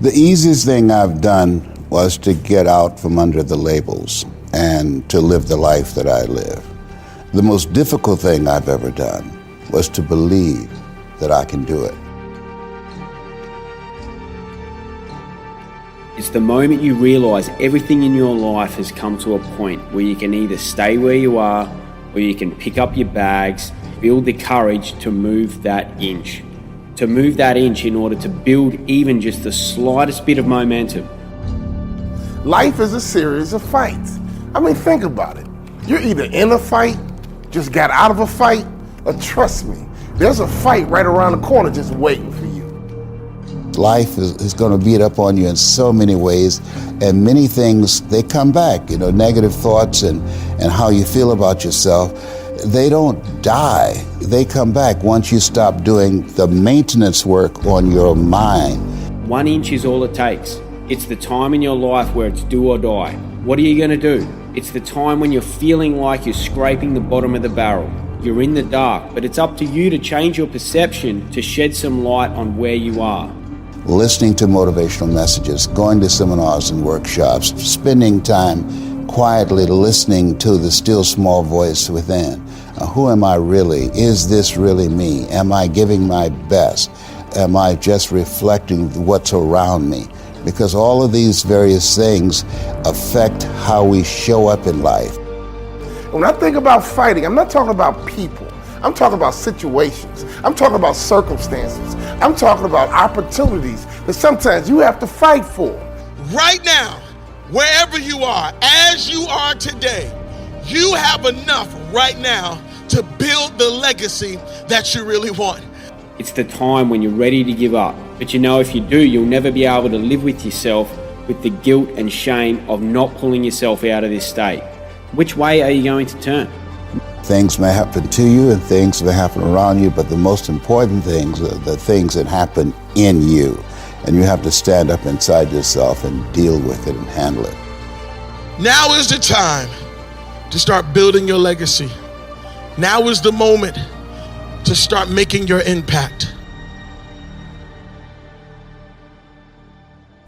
The easiest thing I've done was to get out from under the labels and to live the life that I live. The most difficult thing I've ever done was to believe that I can do it. It's the moment you realise everything in your life has come to a point where you can either stay where you are or you can pick up your bags, build the courage to move that inch. To move that inch in order to build even just the slightest bit of momentum. Life is a series of fights. I mean, think about it. You're either in a fight, just got out of a fight, or trust me, there's a fight right around the corner just waiting for you. Life is going to beat up on you in so many ways, and many things, they come back. Negative thoughts and how you feel about yourself, they don't die. They come back once you stop doing the maintenance work on your mind. 1 inch is all it takes. It's the time in your life where it's do or die. What are you going to do? It's the time when you're feeling like you're scraping the bottom of the barrel. You're in the dark, but it's up to you to change your perception to shed some light on where you are. Listening to motivational messages, going to seminars and workshops, spending time quietly listening to the still small voice within. Who am I really? Is this really me? Am I giving my best? Am I just reflecting what's around me? Because all of these various things affect how we show up in life. When I think about fighting, I'm not talking about people. I'm talking about situations. I'm talking about circumstances. I'm talking about opportunities that sometimes you have to fight for. Right now, wherever you are, as you are today, you have enough right now to build the legacy that you really want. It's the time when you're ready to give up. But if you do, you'll never be able to live with yourself with the guilt and shame of not pulling yourself out of this state. Which way are you going to turn? Things may happen to you and things may happen around you, but the most important things are the things that happen in you. And you have to stand up inside yourself and deal with it and handle it. Now is the time to start building your legacy. Now is the moment to start making your impact.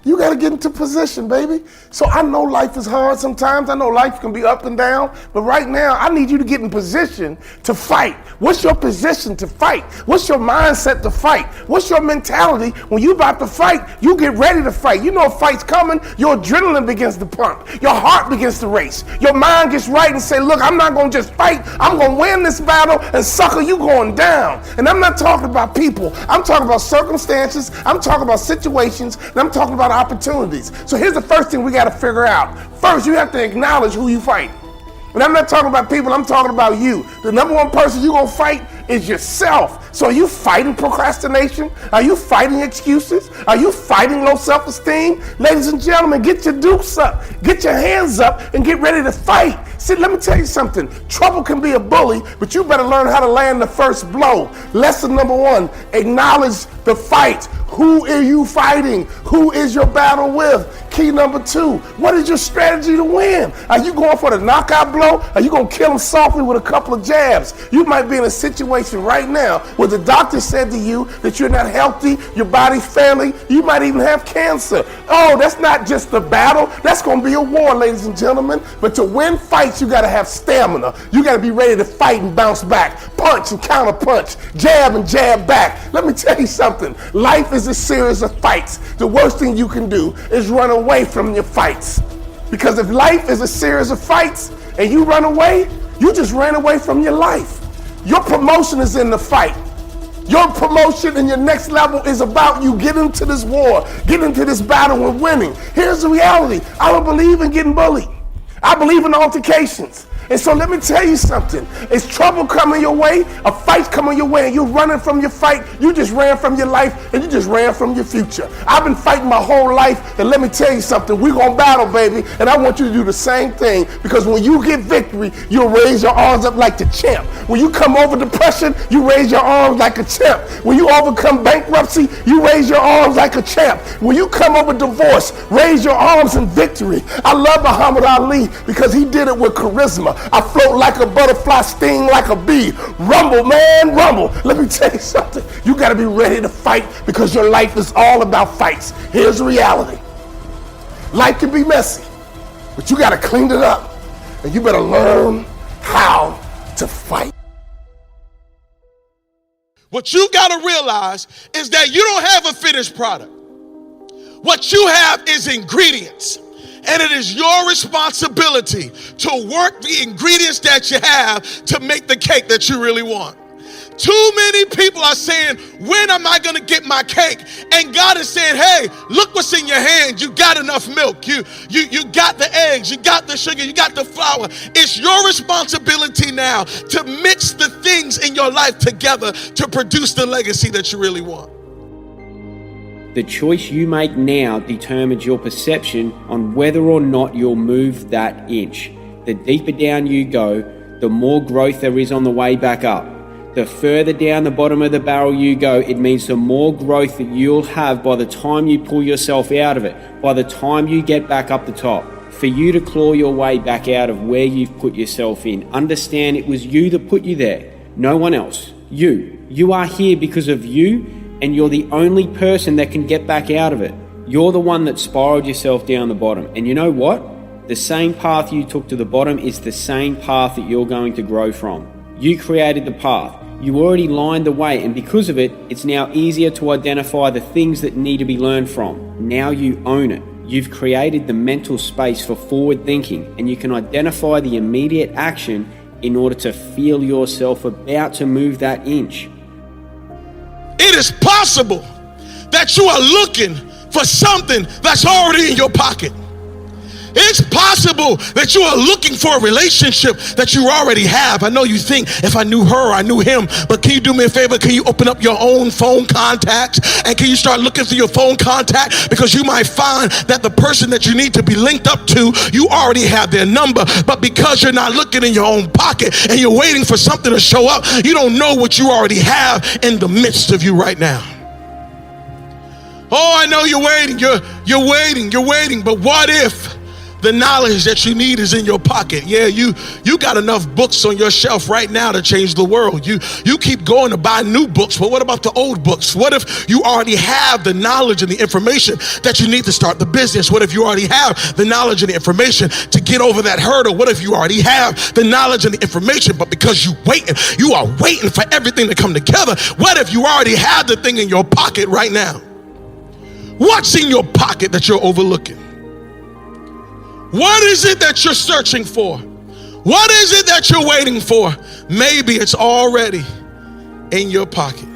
You got to get into position, baby. So I know life is hard sometimes. I know life can be up and down. But right now, I need you to get in position to fight. What's your position to fight? What's your mindset to fight? What's your mentality? When you about to fight, you get ready to fight. You know a fight's coming. Your adrenaline begins to pump. Your heart begins to race. Your mind gets right and say, look, I'm not going to just fight. I'm going to win this battle, and sucker, you going down. And I'm not talking about people. I'm talking about circumstances. I'm talking about situations. And I'm talking about opportunities. So here's the first thing we got to figure out. First, you have to acknowledge who you fight. And I'm not talking about people, I'm talking about you. The number one person you're going to fight is yourself. So are you fighting procrastination? Are you fighting excuses? Are you fighting low self-esteem? Ladies and gentlemen, get your dukes up, get your hands up, and get ready to fight. See, let me tell you something. Trouble can be a bully, but you better learn how to land the first blow. Lesson number one, acknowledge the fight. Who are you fighting? Who is your battle with? Key number two, what is your strategy to win? Are you going for the knockout blow? Are you going to kill him softly with a couple of jabs? You might be in a situation right now where the doctor said to you that you're not healthy, your body's failing, you might even have cancer. Oh, that's not just a battle. That's going to be a war, ladies and gentlemen. But to win fights, you got to have stamina. You got to be ready to fight and bounce back, punch and counter punch, jab and jab back. Let me tell you something. Life is a series of fights. The worst thing you can do is run away from your fights. Because if life is a series of fights and you run away, you just ran away from your life. Your promotion is in the fight. Your promotion and your next level is about you getting into this war, getting into this battle and winning. Here's the reality. I don't believe in getting bullied. I believe in altercations. And so let me tell you something. Is trouble coming your way? A fight coming your way and you're running from your fight? You just ran from your life and you just ran from your future. I've been fighting my whole life, and let me tell you something. We're going to battle, baby. And I want you to do the same thing, because when you get victory, you'll raise your arms up like the champ. When you come over depression, you raise your arms like a champ. When you overcome bankruptcy, you raise your arms like a champ. When you come over divorce, raise your arms in victory. I love Muhammad Ali because he did it with charisma. soar. I float like a butterfly, sting like a bee. Rumble, man, rumble. Let me tell you something. You got to be ready to fight because your life is all about fights. Here's the reality. Life can be messy, but you got to clean it up. And you better learn how to fight. What you got to realize is that you don't have a finished product. What you have is ingredients. And it is your responsibility to work the ingredients that you have to make the cake that you really want. Too many people are saying, when am I going to get my cake? And God is saying, hey, look what's in your hand. You got enough milk. You got the eggs. You got the sugar. You got the flour. It's your responsibility now to mix the things in your life together to produce the legacy that you really want. The choice you make now determines your perception on whether or not you'll move that inch. The deeper down you go, the more growth there is on the way back up. The further down the bottom of the barrel you go, it means the more growth that you'll have by the time you pull yourself out of it, by the time you get back up the top. For you to claw your way back out of where you've put yourself in, understand it was you that put you there, no one else. You. You are here because of you, and you're the only person that can get back out of it. You're the one that spiraled yourself down the bottom. And you know what? The same path you took to the bottom is the same path that you're going to grow from. You created the path. You already lined the way, and because of it, it's now easier to identify the things that need to be learned from. Now you own it. You've created the mental space for forward thinking, and you can identify the immediate action in order to feel yourself about to move that inch. It is possible that you are looking for something that's already in your pocket. It's possible that you are looking for a relationship that you already have. I know you think, if I knew her, I knew him. But can you do me a favor? Can you open up your own phone contacts? And can you start looking through your phone contact? Because you might find that the person that you need to be linked up to, you already have their number. But because you're not looking in your own pocket and you're waiting for something to show up, you don't know what you already have in the midst of you right now. Oh, I know you're waiting. You're waiting. But what if the knowledge that you need is in your pocket? Yeah, you got enough books on your shelf right now to change the world. You keep going to buy new books, but what about the old books? What if you already have the knowledge and the information that you need to start the business? What if you already have the knowledge and the information to get over that hurdle? What if you already have the knowledge and the information, but because you are waiting for everything to come together? What if you already have the thing in your pocket right now? What's in your pocket that you're overlooking? What is it that you're searching for? What is it that you're waiting for? Maybe it's already in your pocket.